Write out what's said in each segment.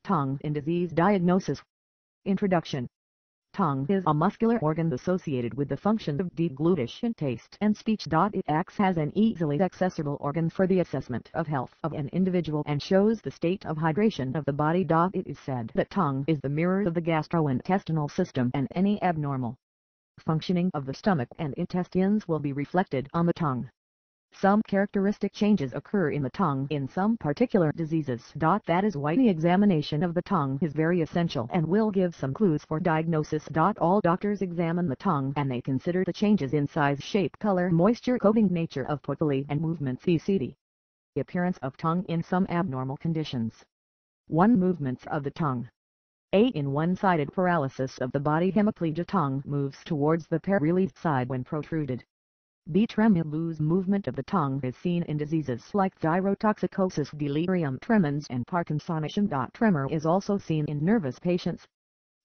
Tongue in disease diagnosis. Introduction. Tongue is a muscular organ associated with the function of deglutition, taste and speech. It acts as an easily accessible organ for the assessment of health of an individual and shows the state of hydration of the body. It is said that tongue is the mirror of the gastrointestinal system, and any abnormal functioning of the stomach and intestines will be reflected on the tongue. Some characteristic changes occur in the tongue in some particular diseases. That is why the examination of the tongue is very essential and will give some clues for diagnosis. All doctors examine the tongue and they consider the changes in size, shape, color, moisture, coating, nature of pupilla and movements, etc. The appearance of tongue in some abnormal conditions. 1. Movements of the tongue. A. In one-sided paralysis of the body, hemiplegia, tongue moves towards the parareleased side when protruded. B. Tremulous movement of the tongue is seen in diseases like thyrotoxicosis, delirium tremens and Parkinsonism. Tremor is also seen in nervous patients.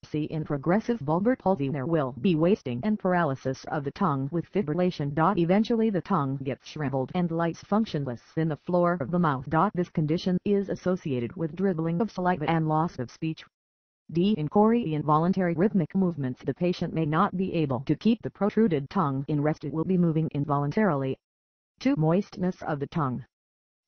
C. In progressive bulbar palsy there will be wasting and paralysis of the tongue with fibrillation. Eventually the tongue gets shriveled and lies functionless in the floor of the mouth. This condition is associated with dribbling of saliva and loss of speech. D. In chory, involuntary rhythmic movements, the patient may not be able to keep the protruded tongue in rest, it will be moving involuntarily. 2. Moistness of the tongue.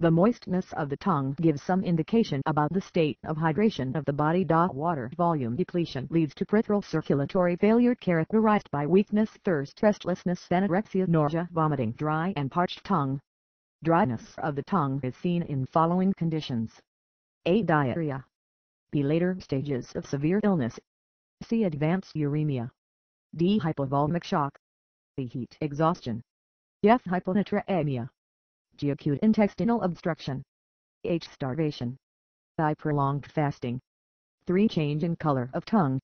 The moistness of the tongue gives some indication about the state of hydration of the body. Water volume depletion leads to peripheral circulatory failure characterized by weakness, thirst, restlessness, anorexia, nausea, vomiting, dry and parched tongue. Dryness of the tongue is seen in following conditions. A. Diarrhea. B. Later stages of severe illness. C. Advanced uremia. D. Hypovolemic shock. E. Heat exhaustion. F. Hyponatremia. G. Acute intestinal obstruction. H. Starvation. I. Prolonged fasting. 3. Change in color of tongue.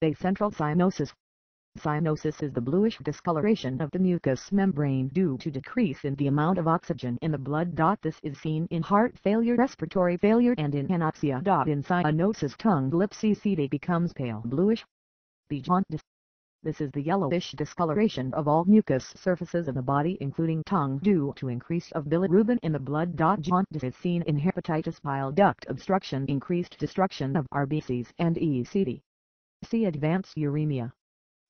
A. Central cyanosis. Cyanosis is the bluish discoloration of the mucous membrane due to decrease in the amount of oxygen in the blood. This is seen in heart failure, respiratory failure and in anoxia. In cyanosis tongue lips etc. becomes pale bluish. B. Jaundice. This is the yellowish discoloration of all mucous surfaces of the body including tongue due to increase of bilirubin in the blood. Jaundice is seen in hepatitis, bile duct obstruction, increased destruction of RBCs and etc. C. Advanced uremia.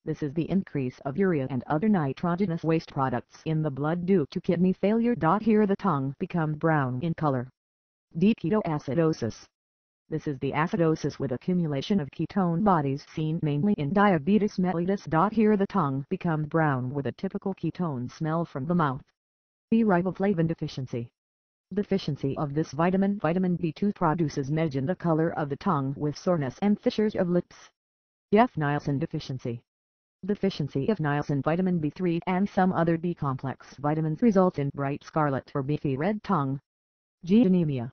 This is the increase of urea and other nitrogenous waste products in the blood due to kidney failure. Here the tongue becomes brown in color. D. Ketoacidosis. This is the acidosis with accumulation of ketone bodies seen mainly in diabetes mellitus. Here the tongue becomes brown with a typical ketone smell from the mouth. B. Riboflavin deficiency. Deficiency of this vitamin B2 produces magenta color of the tongue with soreness and fissures of lips. F. Niacin deficiency. Deficiency of niacin, vitamin B3 and some other B-complex vitamins results in bright scarlet or beefy red tongue. G. Anemia.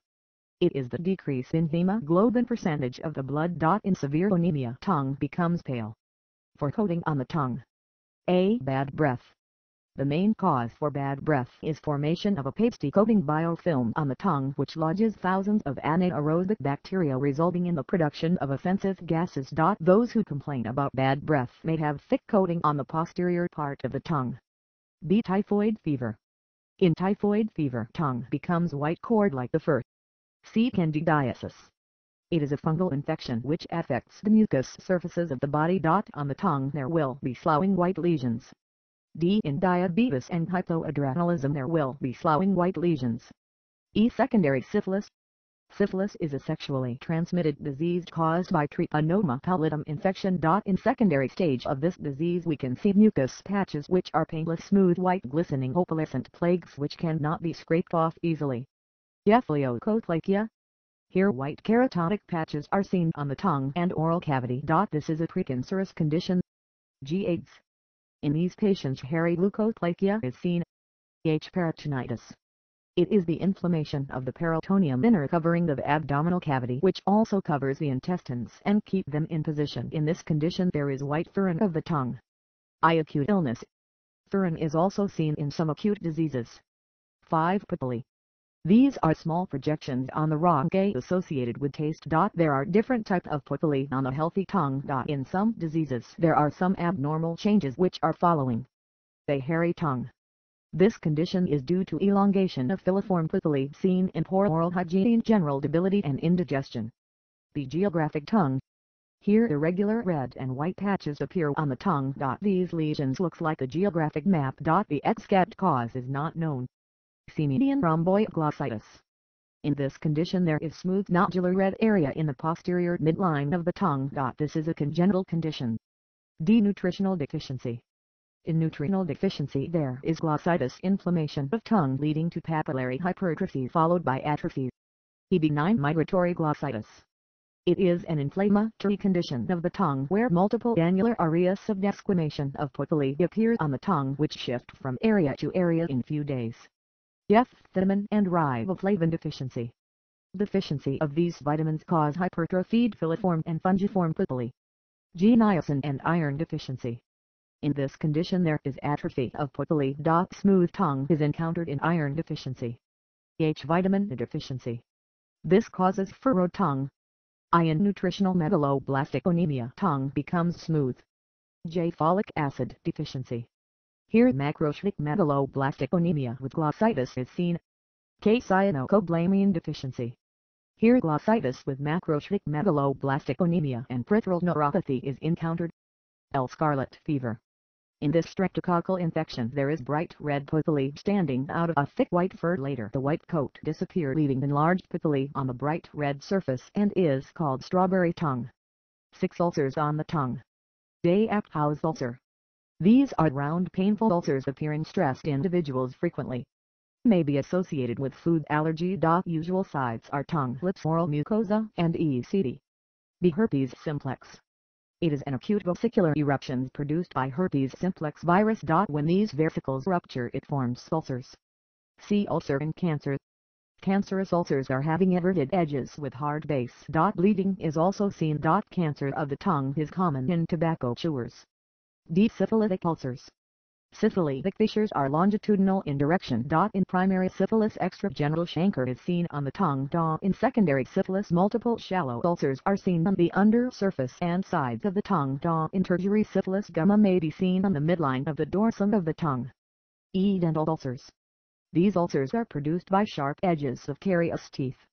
It is the decrease in hemoglobin percentage of the blood. In severe anemia tongue becomes pale. For coating on the tongue. A. Bad breath. The main cause for bad breath is formation of a pasty coating biofilm on the tongue which lodges thousands of anaerobic bacteria resulting in the production of offensive gases. Those who complain about bad breath may have thick coating on the posterior part of the tongue. B. Typhoid fever. In typhoid fever tongue becomes white cord like the fur. C. Candidiasis. It is a fungal infection which affects the mucous surfaces of the body. On the tongue there will be sloughing white lesions. D. In diabetes and hypoadrenalism there will be sloughing white lesions. E. Secondary syphilis. Syphilis is a sexually transmitted disease caused by Treponema pallidum infection. In secondary stage of this disease we can see mucus patches which are painless, smooth, white, glistening opalescent plaques which cannot be scraped off easily. F. Leukoplakia. Here white keratotic patches are seen on the tongue and oral cavity. This is a precancerous condition. G. AIDS. In these patients hairy leukoplakia is seen. H. Peritonitis. It is the inflammation of the peritoneum inner covering of abdominal cavity which also covers the intestines and keep them in position. In this condition there is white furrin of the tongue. I. Acute illness. Furrin is also seen in some acute diseases. 5. Papillae. These are small projections on the rhonchi associated with taste. There are different types of papillae on the healthy tongue. In some diseases there are some abnormal changes which are following. A. Hairy tongue. This condition is due to elongation of filiform papillae seen in poor oral hygiene, general debility and indigestion. The geographic tongue. Here irregular red and white patches appear on the tongue. These lesions looks like a geographic map. The exact cause is not known. See median rhomboidoglositis. In this condition there is smooth nodular red area in the posterior midline of the tongue. This is a congenital condition. D. Nutritional deficiency. In nutritional deficiency there is glossitis, inflammation of tongue leading to papillary hypertrophy followed by atrophy. E. Benign migratory glossitis. It is an inflammatory condition of the tongue where multiple annular areas of desquamation of papillae appear on the tongue which shift from area to area in few days. F. Thiamine and riboflavin deficiency. Deficiency of these vitamins cause hypertrophied filiform and fungiform papillae. G. Niacin and iron deficiency. In this condition there is atrophy of papillae. Smooth tongue is encountered in iron deficiency. H. Vitamin deficiency. This causes furrowed tongue. I. In nutritional megaloblastic anemia tongue becomes smooth. J. Folic acid deficiency. Here macrocytic megaloblastic anemia with glossitis is seen. K. Cyanocobalamin deficiency. Here glossitis with macrocytic megaloblastic anemia and peripheral neuropathy is encountered. L. Scarlet fever. In this streptococcal infection there is bright red papillae standing out of a thick white fur. Later the white coat disappears leaving enlarged papillae on the bright red surface and is called strawberry tongue. 6. Ulcers on the tongue. Day Aphouse ulcer. These are round painful ulcers appear in stressed individuals frequently. May be associated with food allergy. Usual sites are tongue, lips, oral mucosa, and ECD. B. Herpes simplex. It is an acute vesicular eruption produced by herpes simplex virus. When these vesicles rupture it forms ulcers. C. Ulcer and cancer. Cancerous ulcers are having everted edges with hard base. Bleeding is also seen. Cancer of the tongue is common in tobacco chewers. D. Syphilitic ulcers. Syphilitic fissures are longitudinal in direction. In primary syphilis extragenital chancre is seen on the tongue. In secondary syphilis multiple shallow ulcers are seen on the undersurface and sides of the tongue. In tertiary syphilis gumma may be seen on the midline of the dorsum of the tongue. E. Dental ulcers. These ulcers are produced by sharp edges of carious teeth.